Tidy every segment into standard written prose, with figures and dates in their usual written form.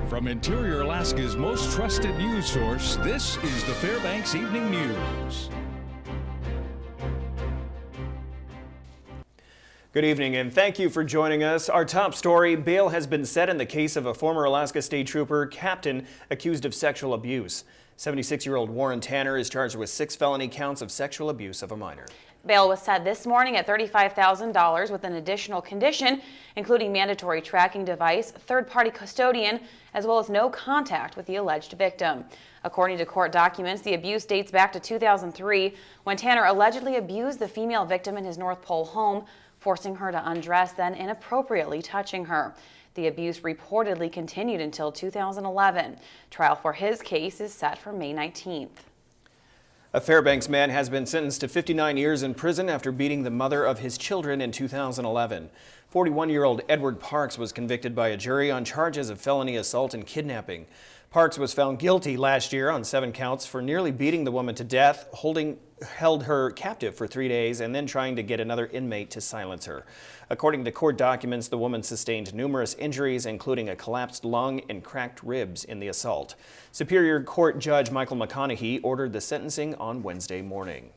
From Interior Alaska's most trusted news source, this is the Fbx Evening News. Good evening and thank you for joining us. Our top story, bail has been set in the case of a former Alaska State Trooper captain accused of sexual abuse. 76-year-old Warren Tanner is charged with 6 felony counts of sexual abuse of a minor. Bail was set this morning at $35,000 with an additional condition, including mandatory tracking device, third-party custodian, as well as no contact with the alleged victim. According to court documents, the abuse dates back to 2003, when Tanner allegedly abused the female victim in his North Pole home, forcing her to undress, then inappropriately touching her. The abuse reportedly continued until 2011. Trial for his case is set for May 19th. A Fairbanks man has been sentenced to 59 years in prison after beating the mother of his children in 2011. 41-year-old Edward Parks was convicted by a jury on charges of felony assault and kidnapping. Parks was found guilty last year on 7 counts for nearly beating the woman to death, held her captive for 3 days, and then trying to get another inmate to silence her. According to court documents, the woman sustained numerous injuries, including a collapsed lung and cracked ribs in the assault. Superior Court Judge Michael McConaughey ordered the sentencing on Wednesday morning.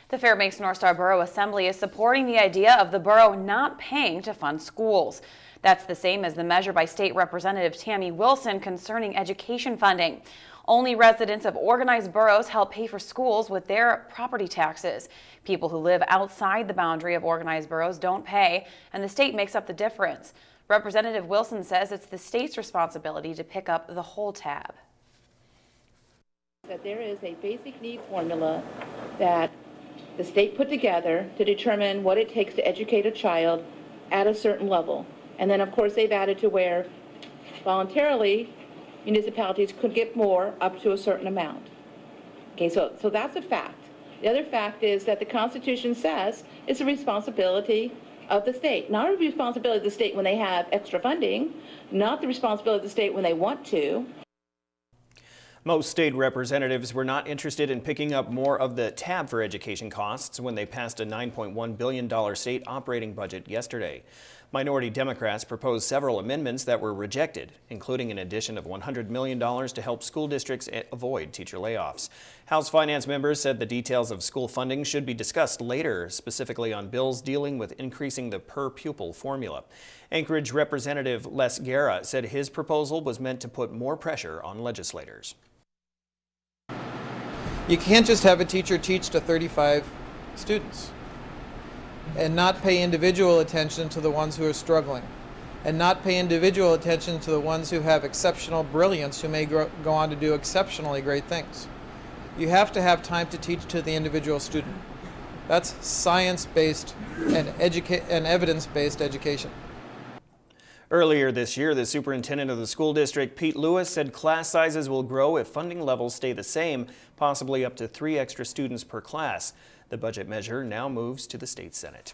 The Fairbanks North Star Borough Assembly is supporting the idea of the borough not paying to fund schools. That's the same as the measure by State Representative Tammy Wilson concerning education funding. Only residents of organized boroughs help pay for schools with their property taxes. People who live outside the boundary of organized boroughs don't pay, and the state makes up the difference. Representative Wilson says it's the state's responsibility to pick up the whole tab. That there is a basic need formula that the state put together to determine what it takes to educate a child at a certain level. And then, of course, they've added to where voluntarily municipalities could get more up to a certain amount. Okay, so that's a fact. The other fact is that the Constitution says it's a responsibility of the state. Not a responsibility of the state when they have extra funding, not the responsibility of the state when they want to. Most state representatives were not interested in picking up more of the tab for education costs when they passed a $9.1 billion state operating budget yesterday. Minority Democrats proposed several amendments that were rejected, including an addition of $100 million to help school districts avoid teacher layoffs. House Finance members said the details of school funding should be discussed later, specifically on bills dealing with increasing the per-pupil formula. Anchorage Representative Les Guerra said his proposal was meant to put more pressure on legislators. You can't just have a teacher teach to 35 students and not pay individual attention to the ones who are struggling, and not pay individual attention to the ones who have exceptional brilliance, who may go on to do exceptionally great things. You have to have time to teach to the individual student. That's science-based and evidence-based education. Earlier this year, the superintendent of the school district, Pete Lewis, said class sizes will grow if funding levels stay the same, possibly up to 3 extra students per class. The budget measure now moves to the state Senate.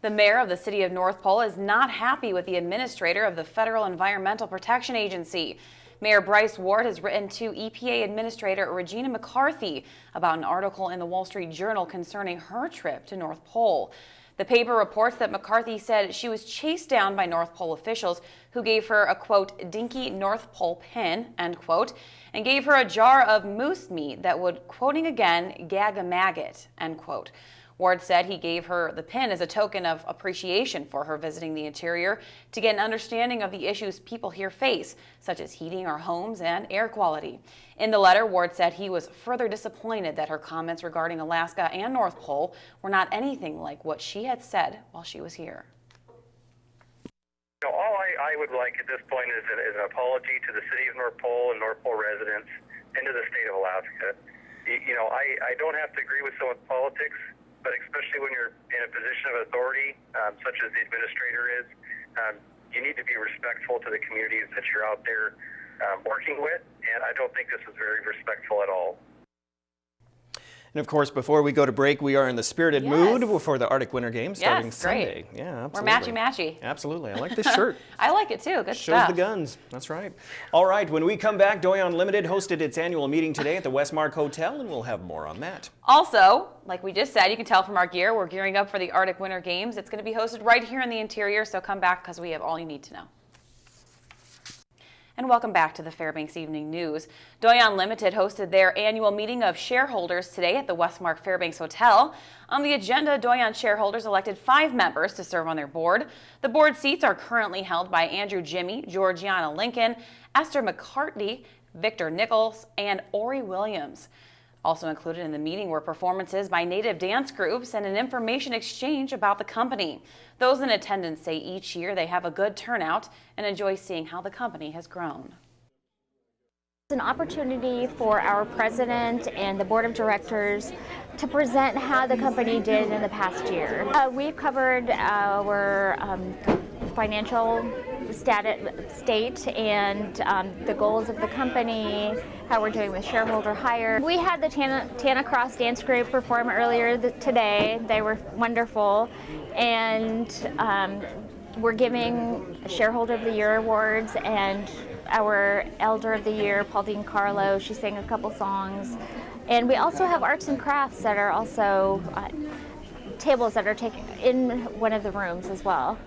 The mayor of the city of North Pole is not happy with the administrator of the Federal Environmental Protection Agency. Mayor Bryce Ward has written to EPA Administrator Regina McCarthy about an article in the Wall Street Journal concerning her trip to North Pole. The paper reports that McCarthy said she was chased down by North Pole officials who gave her a, quote, dinky North Pole pin, end quote, and gave her a jar of moose meat that would, quoting again, gag a maggot, end quote. Ward said he gave her the pin as a token of appreciation for her visiting the interior to get an understanding of the issues people here face, such as heating our homes and air quality. In the letter, Ward said he was further disappointed that her comments regarding Alaska and North Pole were not anything like what she had said while she was here. All I would like at this point is an apology to the city of North Pole and North Pole residents and to the state of Alaska. I don't have to agree with someone's politics, but especially when you're in a position of authority, such as the administrator is, you need to be respectful to the communities that you're out there working with, and I don't think this is very respectful at all. And of course, before we go to break, we are in the spirited mood for the Arctic Winter Games starting Sunday. Great. Yeah, absolutely. We're matchy-matchy. Absolutely. I like this shirt. I like it too. Good Shows stuff. the guns. That's right. All right. When we come back, Doi Unlimited hosted its annual meeting today at the Westmark Hotel, and we'll have more on that. Also, like we just said, you can tell from our gear, we're gearing up for the Arctic Winter Games. It's going to be hosted right here in the interior, so come back because we have all you need to know. And welcome back to the Fairbanks Evening News. Doyon Limited hosted their annual meeting of shareholders today at the Westmark Fairbanks Hotel. On the agenda, Doyon shareholders elected 5 members to serve on their board. The board seats are currently held by Andrew Jimmy, Georgiana Lincoln, Esther McCartney, Victor Nichols, and Ori Williams. Also included in the meeting were performances by native dance groups and an information exchange about the company. Those in attendance say each year they have a good turnout and enjoy seeing how the company has grown. It's an opportunity for our president and the board of directors to present how the company did in the past year. We've covered our financial state and the goals of the company, how we're doing with shareholder hire. We had the Tana Cross dance group perform earlier today. They were wonderful, and we're giving Shareholder of the Year awards, and our Elder of the Year, Pauline Carlo, she sang a couple songs. And we also have arts and crafts that are also tables that are taken in one of the rooms as well.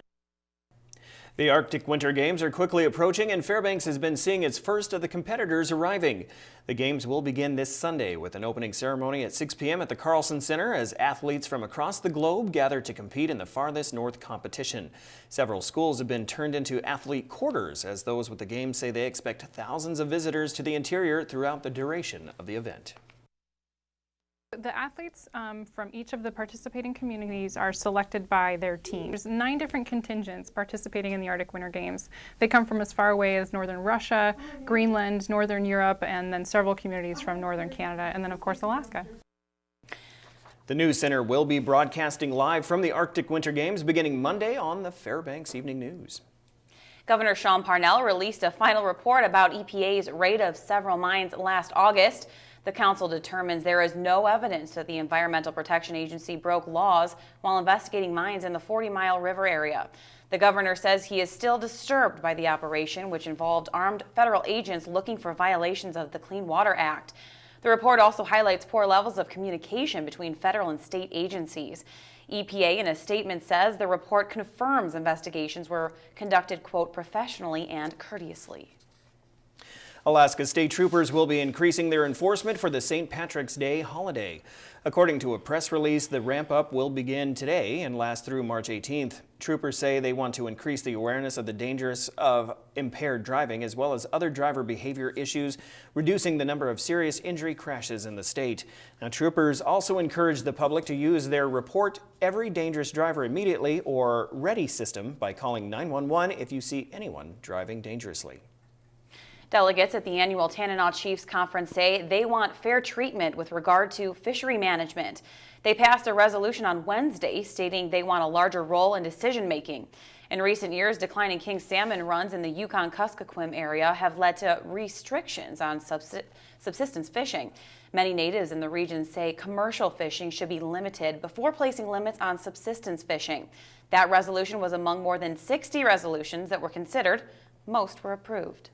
The Arctic Winter Games are quickly approaching, and Fairbanks has been seeing its first of the competitors arriving. The games will begin this Sunday with an opening ceremony at 6 p.m. at the Carlson Center as athletes from across the globe gather to compete in the farthest north competition. Several schools have been turned into athlete quarters, as those with the games say they expect thousands of visitors to the interior throughout the duration of the event. The athletes from each of the participating communities are selected by their team. There's 9 different contingents participating in the Arctic Winter Games. They come from as far away as northern Russia, Greenland, northern Europe, and then several communities from northern Canada, and then of course Alaska. The News Center will be broadcasting live from the Arctic Winter Games beginning Monday on the Fairbanks Evening News. Governor Sean Parnell released a final report about EPA's raid of several mines last August. The council determines there is no evidence that the Environmental Protection Agency broke laws while investigating mines in the 40 Mile River area. The governor says he is still disturbed by the operation, which involved armed federal agents looking for violations of the Clean Water Act. The report also highlights poor levels of communication between federal and state agencies. EPA in a statement says the report confirms investigations were conducted, quote, professionally and courteously. Alaska State Troopers will be increasing their enforcement for the St. Patrick's Day holiday. According to a press release, the ramp-up will begin today and last through March 18th. Troopers say they want to increase the awareness of the dangers of impaired driving as well as other driver behavior issues, reducing the number of serious injury crashes in the state. Now, troopers also encourage the public to use their Report Every Dangerous Driver Immediately or READY system by calling 911 if you see anyone driving dangerously. Delegates at the annual Tanana Chiefs Conference say they want fair treatment with regard to fishery management. They passed a resolution on Wednesday stating they want a larger role in decision-making. In recent years, declining king salmon runs in the Yukon-Kuskokwim area have led to restrictions on subsistence fishing. Many natives in the region say commercial fishing should be limited before placing limits on subsistence fishing. That resolution was among more than 60 resolutions that were considered. Most were approved.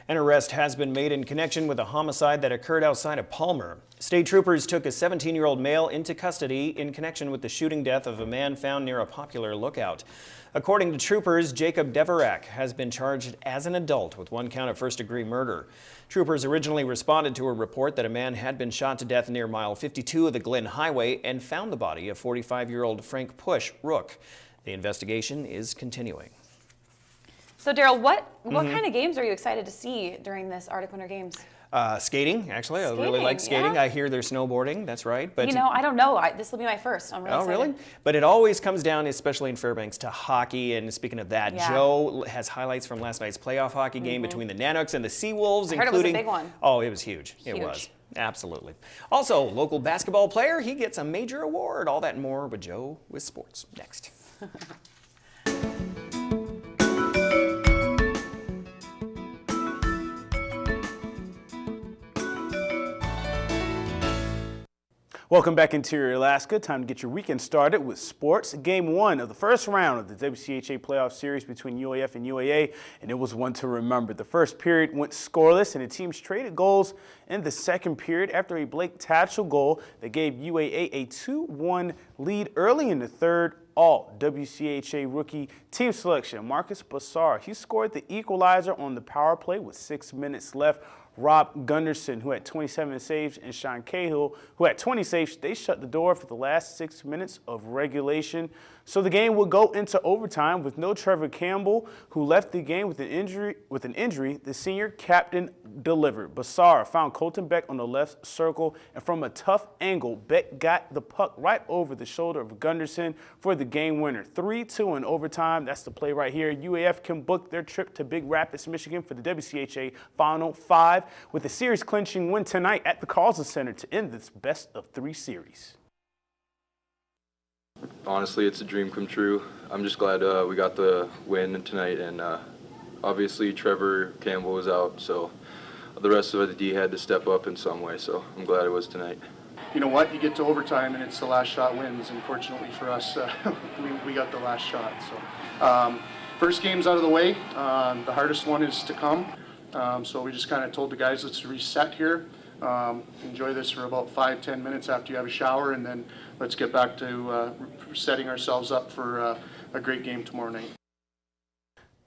An arrest has been made in connection with a homicide that occurred outside of Palmer. State troopers took a 17-year-old male into custody in connection with the shooting death of a man found near a popular lookout. According to troopers, Jacob Deverak has been charged as an adult with 1 count of first-degree murder. Troopers originally responded to a report that a man had been shot to death near mile 52 of the Glen Highway and found the body of 45-year-old Frank Push Rook. The investigation is continuing. So, Daryl, what kind of games are you excited to see during this Arctic Winter Games? Skating, actually. I really like skating. Yeah. I hear there's snowboarding. That's right. But you know, I don't know. This will be my first. I'm really excited. Oh, really? But it always comes down, especially in Fairbanks, to hockey. And speaking of that, Yeah. Joe has highlights from last night's playoff hockey game between the Nanooks and the Seawolves, I heard including. it was a big one. Oh, it was huge. It was. Absolutely. Also, local basketball player, he gets a major award. All that and more with Joe with sports. Next. Welcome back, Interior Alaska. Time to get your weekend started with sports. Game 1 of the first round of the WCHA playoff series between UAF and UAA, and it was one to remember. The first period went scoreless, and the teams traded goals in the second period after a Blake Tatchell goal that gave UAA a 2-1 lead early in the third. all WCHA rookie team selection, Marcus Bassar. He scored the equalizer on the power play with 6 minutes left. Rob Gunderson, who had 27 saves, and Sean Cahill, who had 20 saves, they shut the door for the last 6 minutes of regulation. So the game will go into overtime with no Trevor Campbell, who left the game with an injury. The senior captain delivered. Bassar found Colton Beck on the left circle, and from a tough angle, Beck got the puck right over the shoulder of Gunderson for the game winner. 3-2 in overtime. That's the play right here. UAF can book their trip to Big Rapids, Michigan for the WCHA Final 5 with a series clinching win tonight at the Carlson Center to end this best-of-3 series. Honestly, it's a dream come true. I'm just glad we got the win tonight, and obviously Trevor Campbell was out, so the rest of the D had to step up in some way, so I'm glad it was tonight. You know what? You get to overtime and it's the last shot wins, and fortunately for us, we got the last shot. So first game's out of the way. The hardest one is to come. So we just kind of told the guys, let's reset here. Enjoy this for about 5-10 minutes after you have a shower, and then let's get back to setting ourselves up for a great game tomorrow night.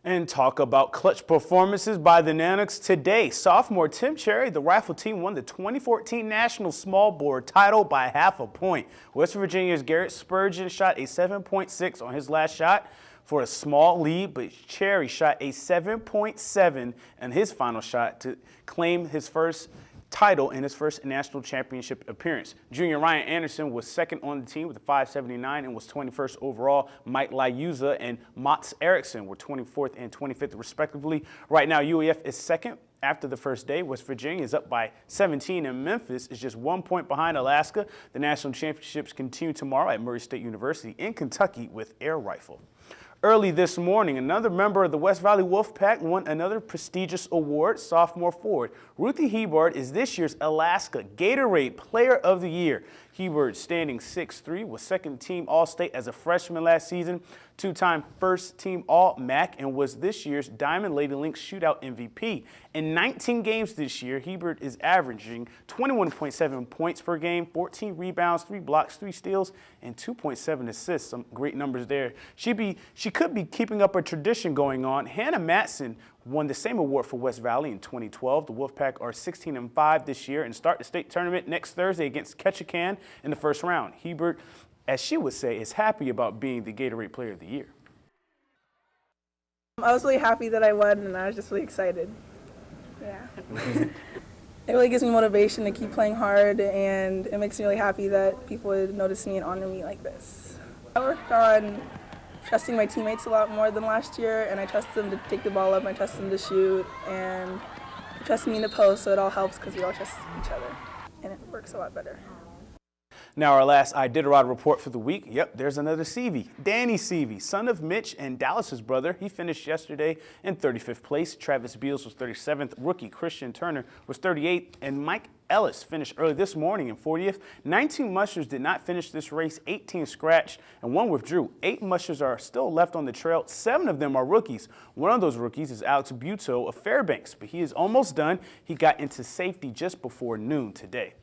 And talk about clutch performances by the Nanooks today. Sophomore Tim Cherry, the Rifle team, won the 2014 National Small Board title by half a point. West Virginia's Garrett Spurgeon shot a 7.6 on his last shot for a small lead, but Cherry shot a 7.7 in his final shot to claim his first title in his first national championship appearance. Junior Ryan Anderson was second on the team with a 5.79 and was 21st overall. Mike Liuza and Mats Eriksson were 24th and 25th respectively. Right now, UAF is second after the first day. West Virginia is up by 17, and Memphis is just 1 point behind Alaska. The national championships continue tomorrow at Murray State University in Kentucky with air rifle. Early this morning, another member of the West Valley Wolfpack won another prestigious award. Sophomore forward Ruthie Hebard is this year's Alaska Gatorade Player of the Year. Hebard, standing 6'3", was second-team All-State as a freshman last season, two-time first-team All-MAC, and was this year's Diamond Lady Lynx Shootout MVP. In 19 games this year, Hebard is averaging 21.7 points per game, 14 rebounds, 3 blocks, 3 steals, and 2.7 assists. Some great numbers there. She could be keeping up a tradition going on. Hannah Matson won the same award for West Valley in 2012. The Wolfpack are 16-5 this year and start the state tournament next Thursday against Ketchikan in the first round. Hebard, as she would say, is happy about being the Gatorade Player of the Year. I was really happy that I won, and I was just really excited. Yeah. It really gives me motivation to keep playing hard, and it makes me really happy that people would notice me and honor me like this. I worked on trusting my teammates a lot more than last year, and I trust them to take the ball up, I trust them to shoot, and they trust me in the post, so it all helps because we all trust each other, and it works a lot better. Now our last Iditarod report for the week. Yep, there's another Seavey. Danny Seavey, son of Mitch and Dallas's brother. He finished yesterday in 35th place. Travis Beals was 37th. Rookie Christian Turner was 38th. And Mike Ellis finished early this morning in 40th. 19 mushers did not finish this race. 18 scratched and 1 withdrew. 8 mushers are still left on the trail. 7 of them are rookies. One of those rookies is Alex Buto of Fairbanks, but he is almost done. He got into safety just before noon today.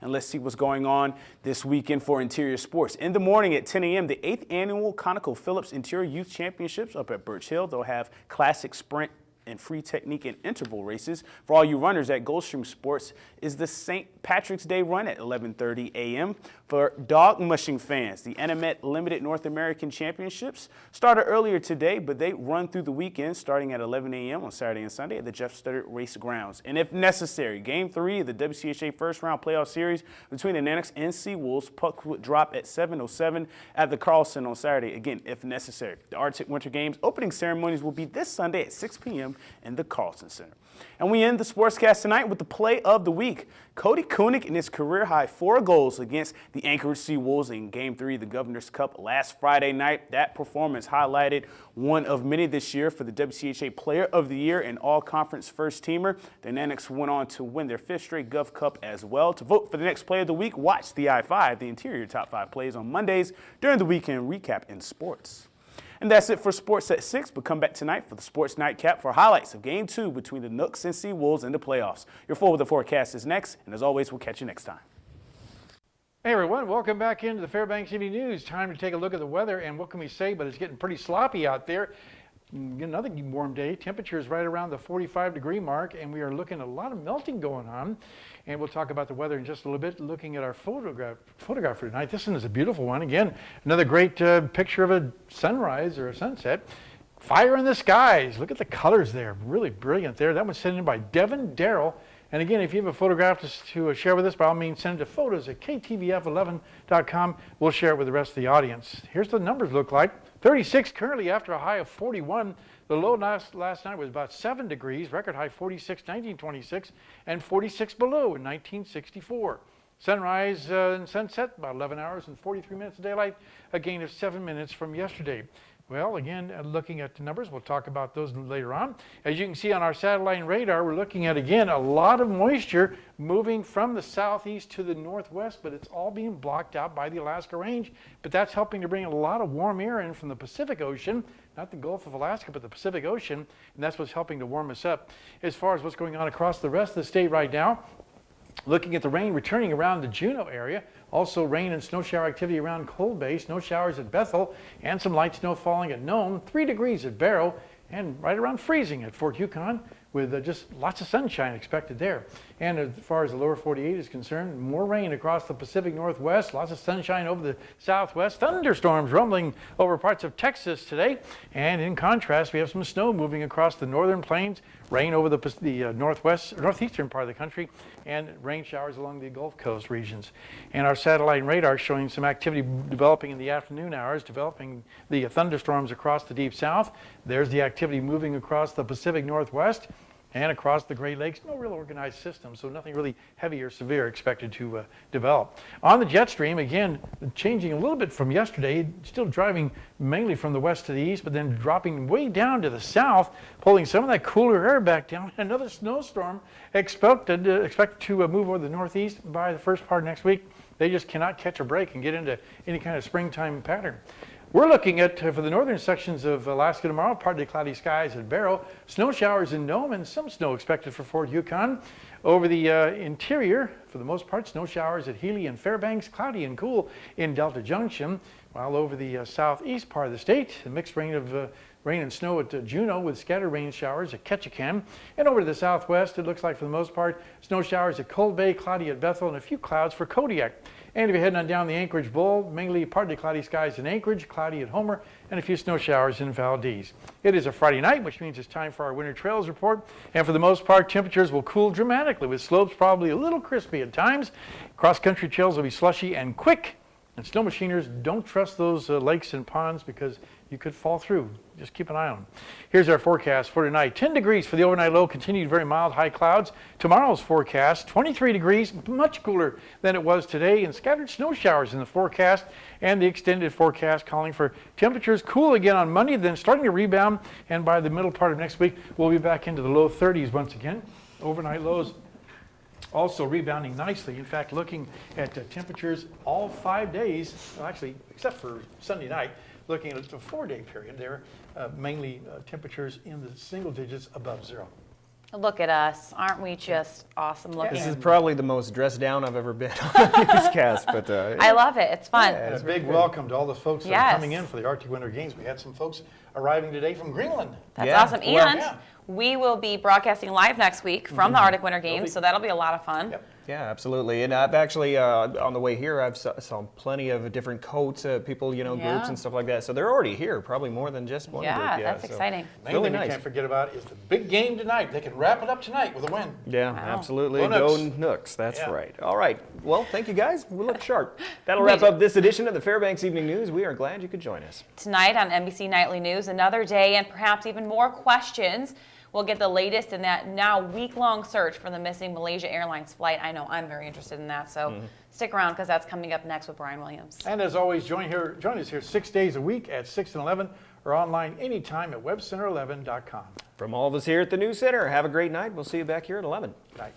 And let's see what's going on this weekend for interior sports. In the morning at 10 a.m., the 8th annual ConocoPhillips Interior Youth Championships up at Birch Hill. They'll have classic sprint and free technique and interval races. For all you runners at Gulfstream Sports is the St. Patrick's Day run at 11:30 a.m. For dog mushing fans, the Animet Limited North American Championships started earlier today, but they run through the weekend starting at 11 a.m. on Saturday and Sunday at the Jeff Studdard Race Grounds. And if necessary, Game 3 of the WCHA First Round Playoff Series between the Nanooks and Seawolves, puck would drop at 7:07 at the Carlson on Saturday, again, if necessary. The Arctic Winter Games opening ceremonies will be this Sunday at 6 p.m. in the Carlson Center. And we end the Sportscast tonight with the play of the week. Cody Koenig in his career-high 4 goals against the Anchorage Seawolves in Game 3 of the Governor's Cup last Friday night. That performance highlighted one of many this year for the WCHA Player of the Year and All-Conference First-Teamer. The Nanooks went on to win their 5th straight Gov Cup as well. To vote for the next Play of the Week, watch the I-5, the Interior Top 5 plays on Mondays during the weekend recap in sports. And that's it for Sports at 6, but come back tonight for the Sports Nightcap for highlights of Game 2 between the Nooks and Seawolves in the playoffs. Your 4 with the forecast is next, and as always, we'll catch you next time. Hey everyone, welcome back into the Fairbanks Evening News. Time to take a look at the weather, and what can we say, but it's getting pretty sloppy out there. Another warm day. Temperature is right around the 45-degree mark, and we are looking at a lot of melting going on. And we'll talk about the weather in just a little bit, looking at our photograph for tonight. This one is a beautiful one. Again, another great picture of a sunrise or a sunset. Fire in the skies. Look at the colors there. Really brilliant there. That one's sent in by Devin Darrell. And again, if you have a photograph to share with us, by all means, send it to photos@ktvf11.com. We'll share it with the rest of the audience. Here's what the numbers look like. 36 currently after a high of 41. The low last night was about 7 degrees, record high 46, 1926, and 46 below in 1964. Sunrise and sunset, about 11 hours and 43 minutes of daylight, a gain of 7 minutes from yesterday. Well, again, looking at the numbers, we'll talk about those later on. As you can see on our satellite radar, we're looking at, again, a lot of moisture moving from the southeast to the northwest, but it's all being blocked out by the Alaska Range. But that's helping to bring a lot of warm air in from the Pacific Ocean, not the Gulf of Alaska, but the Pacific Ocean, and that's what's helping to warm us up. As far as what's going on across the rest of the state right now, looking at the rain returning around the Juneau area, also rain and snow shower activity around Cold Bay, snow showers at Bethel, and some light snow falling at Nome, 3 degrees at Barrow, and right around freezing at Fort Yukon, with just lots of sunshine expected there. And as far as the lower 48 is concerned, more rain across the Pacific Northwest, lots of sunshine over the southwest, thunderstorms rumbling over parts of Texas today. And in contrast, we have some snow moving across the northern plains, rain over the northeastern part of the country, and rain showers along the Gulf Coast regions. And our satellite radar showing some activity developing in the afternoon hours, developing the thunderstorms across the deep south. There's the activity moving across the Pacific Northwest and across the Great Lakes. No real organized system, so nothing really heavy or severe expected to develop. On the jet stream, again, changing a little bit from yesterday, still driving mainly from the west to the east, but then dropping way down to the south, pulling some of that cooler air back down. Another snowstorm expected to move over the northeast by the first part of next week. They just cannot catch a break and get into any kind of springtime pattern. We're looking at, for the northern sections of Alaska tomorrow, partly cloudy skies at Barrow, snow showers in Nome, and some snow expected for Fort Yukon. Over the interior, for the most part, snow showers at Healy and Fairbanks, cloudy and cool in Delta Junction. While over the southeast part of the state, a mixed rain and snow at Juneau with scattered rain showers at Ketchikan. And over to the southwest, it looks like for the most part, snow showers at Cold Bay, cloudy at Bethel, and a few clouds for Kodiak. And if you're heading on down the Anchorage Bowl, mainly partly cloudy skies in Anchorage, cloudy at Homer, and a few snow showers in Valdez. It is a Friday night, which means it's time for our winter trails report. And for the most part, temperatures will cool dramatically, with slopes probably a little crispy at times. Cross-country trails will be slushy and quick. And snow machiners, don't trust those lakes and ponds because you could fall through. Just keep an eye on them. Here's our forecast for tonight. 10 degrees for the overnight low, continued very mild high clouds. Tomorrow's forecast, 23 degrees, much cooler than it was today, and scattered snow showers in the forecast. And the extended forecast calling for temperatures cool again on Monday, then starting to rebound. And by the middle part of next week, we'll be back into the low 30s once again. Overnight lows also rebounding nicely. In fact, looking at temperatures all 5 days, well, actually, except for Sunday night, looking at a 4-day period there, mainly temperatures in the single digits above zero. Look at us. Aren't we just awesome looking? This is probably the most dressed down I've ever been on a newscast, but I love it. It's fun. Yeah, and a big welcome to all the folks that are coming in for the Arctic Winter Games. We had some folks arriving today from Greenland. That's awesome. And we will be broadcasting live next week from the Arctic Winter Games, so that'll be a lot of fun. Yep. Yeah, absolutely. And I've actually, on the way here, I've saw plenty of different coats, people, groups and stuff like that. So they're already here, probably more than just one group. Yeah, that's exciting. Main thing we can't forget about is the big game tonight. They can wrap it up tonight with a win. Yeah, absolutely. Go Nooks. That's right. All right. Well, thank you, guys. We look sharp. That'll wrap up this edition of the Fairbanks Evening News. We are glad you could join us. Tonight on NBC Nightly News, another day and perhaps even more questions. We'll get the latest in that now week-long search for the missing Malaysia Airlines flight. I know I'm very interested in that, so stick around because that's coming up next with Brian Williams. And as always, join us here 6 days a week at 6 and 11 or online anytime at webcenter11.com. From all of us here at the News Center, have a great night. We'll see you back here at 11. Good night.